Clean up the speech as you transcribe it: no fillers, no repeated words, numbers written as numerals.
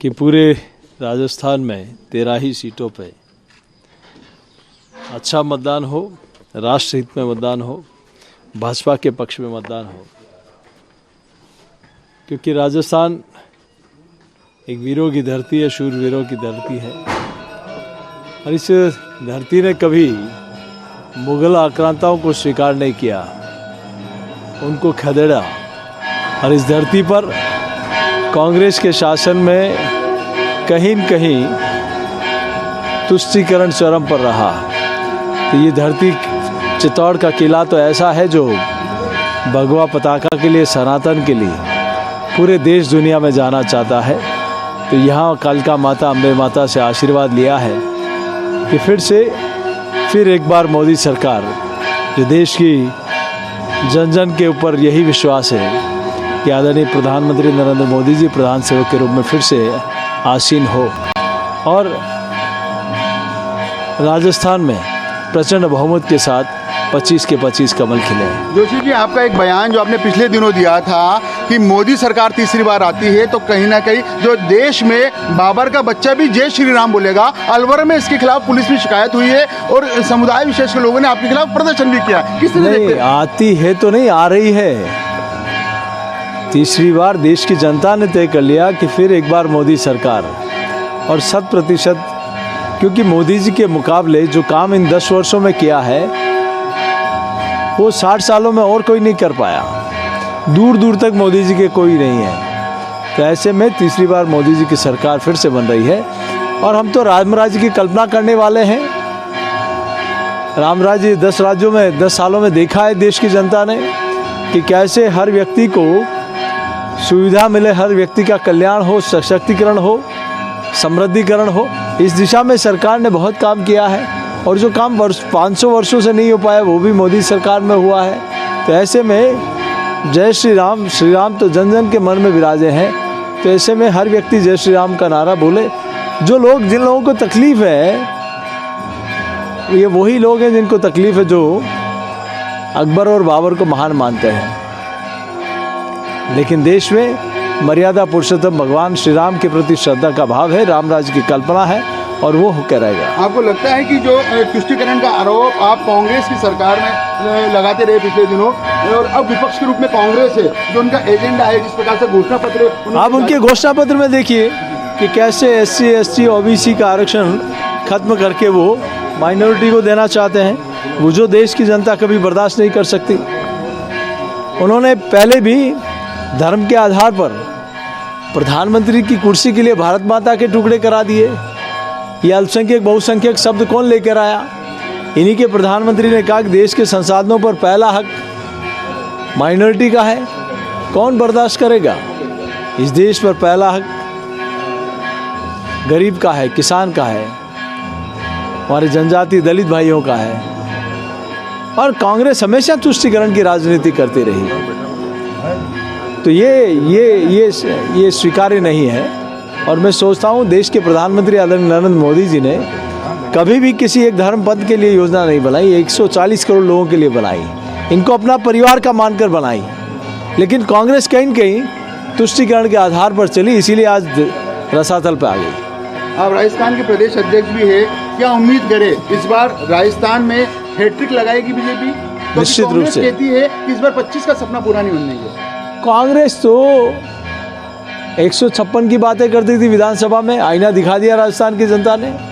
कि पूरे राजस्थान में 13 ही सीटों पे अच्छा मतदान हो, राष्ट्र हित में मतदान हो, भाजपा के पक्ष में मतदान हो, क्योंकि राजस्थान एक वीरों की धरती है, शूरवीरों की धरती है और इस धरती ने कभी मुगल आक्रांताओं को स्वीकार नहीं किया, उनको खदेड़ा। और इस धरती पर कांग्रेस के शासन में कहीं न कहीं तुष्टीकरण चरम पर रहा। तो ये धरती चित्तौड़ का किला तो ऐसा है जो भगवा पताका के लिए, सनातन के लिए पूरे देश दुनिया में जाना चाहता है। तो यहाँ कालिका माता, अम्बे माता से आशीर्वाद लिया है कि फिर एक बार मोदी सरकार, जो देश की जन जन के ऊपर यही विश्वास है कि आदरणीय प्रधानमंत्री नरेंद्र मोदी जी प्रधान सेवक के रूप में फिर से आसीन हो और राजस्थान में प्रचंड बहुमत के साथ 25 के 25 कमल खिले। जोशी जी, आपका एक बयान जो आपने पिछले दिनों दिया था कि मोदी सरकार तीसरी बार आती है तो कहीं ना कहीं जो देश में बाबर का बच्चा भी जय श्री राम बोलेगा। अलवर में इसके खिलाफ पुलिस में शिकायत हुई है और समुदाय विशेष के लोगों ने आपके खिलाफ प्रदर्शन भी किया। किस तरह नहीं आती है तो नहीं, आ रही है। तीसरी बार देश की जनता ने तय कर लिया कि फिर एक बार मोदी सरकार, और 100%, क्योंकि मोदी जी के मुकाबले जो काम इन 10 वर्षों में किया है वो 60 सालों में और कोई नहीं कर पाया। दूर दूर तक मोदी जी के कोई नहीं है। तो ऐसे में तीसरी बार मोदी जी की सरकार फिर से बन रही है और हम तो रामराज्य की कल्पना करने वाले हैं। रामराज्य 10 राज्यों में 10 सालों में देखा है देश की जनता ने कि कैसे हर व्यक्ति को सुविधा मिले, हर व्यक्ति का कल्याण हो, सशक्तिकरण हो, समृद्धिकरण हो। इस दिशा में सरकार ने बहुत काम किया है और जो काम 500 वर्षों से नहीं हो पाया वो भी मोदी सरकार में हुआ है। तो ऐसे में जय श्री राम तो जन जन के मन में विराजे हैं। तो ऐसे में हर व्यक्ति जय श्री राम का नारा बोले। जिन लोगों को तकलीफ है, ये वही लोग हैं जिनको तकलीफ है जो अकबर और बाबर को महान मानते हैं, लेकिन देश में मर्यादा पुरुषोत्तम भगवान श्री राम के प्रति श्रद्धा का भाव है, राम राज्य की कल्पना है और वो होकर रहेगा। आपको लगता है कि जो तुष्टीकरण का आरोप आप कांग्रेस की सरकार में लगाते रहे पिछले दिनों, और अब विपक्ष के रूप में कांग्रेस है, जो उनका एजेंडा है, जिस प्रकार से घोषणा पत्र, आप उनके घोषणा पत्र में देखिए कि कैसे SC ST OBC का आरक्षण खत्म करके वो माइनॉरिटी को देना चाहते हैं, वो जो देश की जनता कभी बर्दाश्त नहीं कर सकती। उन्होंने पहले भी धर्म के आधार पर प्रधानमंत्री की कुर्सी के लिए भारत माता के टुकड़े करा दिए। ये अल्पसंख्यक बहुसंख्यक शब्द कौन लेकर आया? इन्हीं के प्रधानमंत्री ने कहा कि देश के संसाधनों पर पहला हक माइनॉरिटी का है। कौन बर्दाश्त करेगा? इस देश पर पहला हक गरीब का है, किसान का है, हमारे जनजाति दलित भाइयों का है। और कांग्रेस हमेशा तुष्टीकरण की राजनीति करती रही। तो ये स्वीकार्य नहीं है। और मैं सोचता हूँ देश के प्रधानमंत्री आदरणीय नरेंद्र मोदी जी ने कभी भी किसी एक धर्म पद के लिए योजना नहीं बनाई, 140 करोड़ लोगों के लिए बनाई, इनको अपना परिवार का मानकर बनाई। लेकिन कांग्रेस कहीं न कहीं तुष्टीकरण के आधार पर चली, इसीलिए आज रसातल पर आ गई। आप राजस्थान के प्रदेश अध्यक्ष भी है, क्या उम्मीद करें इस बार राजस्थान में हैट्रिक लगाएगी बीजेपी? निश्चित रूप से कहती है कि इस बार 25 का सपना पूरा नहीं होने देगा। कांग्रेस तो 156 की बातें करती थी विधानसभा में, आईना दिखा दिया राजस्थान की जनता ने।